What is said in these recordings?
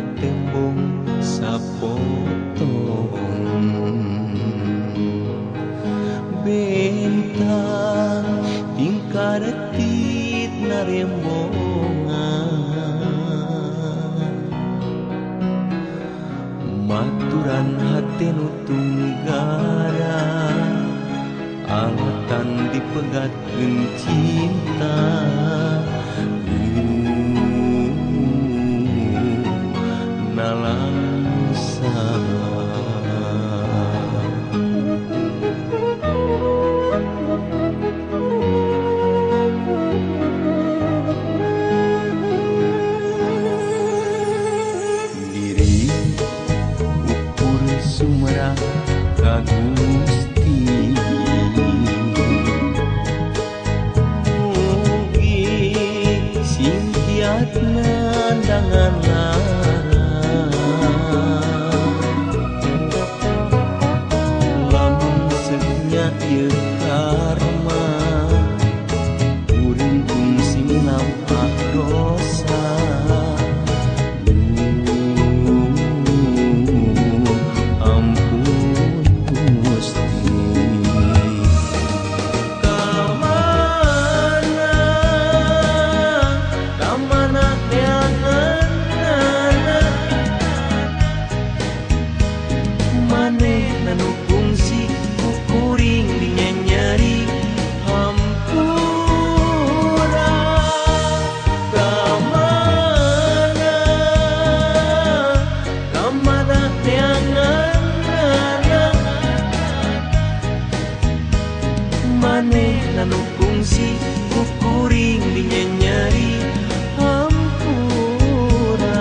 tembong sapotong bentang tingkah detit narembongan maturan hati nu tunggara alatan dipegatkeun cinta nalangsa diri ukur sumrah ka Gusti mugi sing kiatna dangan ieu karma urang kungsi nampak dosa ampun Gusti kamana neangan manehna nu kungsi kuring dinyanyari hampura kamana neangan manehna nu kungsi kuring dinyanyari hampura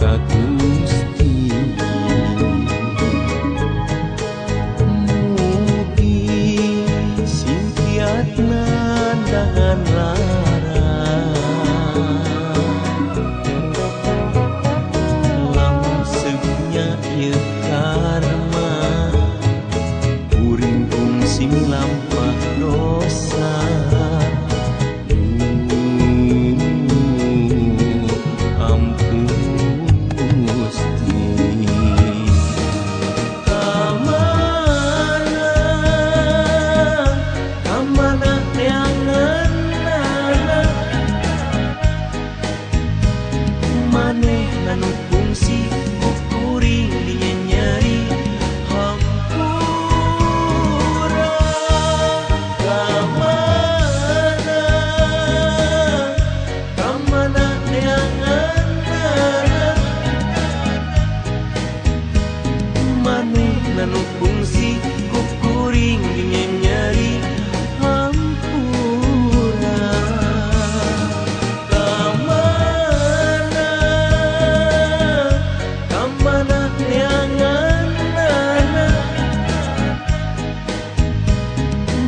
ka Gusti mugi sing kiatna dangan lara langsungnya ieu karma kuring kungsi lampah dosa manehna nu kungsi kuring dinyanyari hampura kamana neangan manehna nu kungsi kuring dinyanyari hampura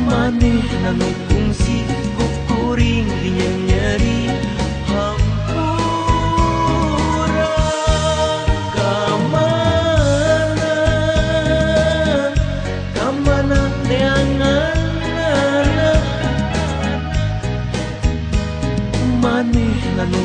manehna nu kungsi kuring dinyanyari hampura kamana neangan manehna nu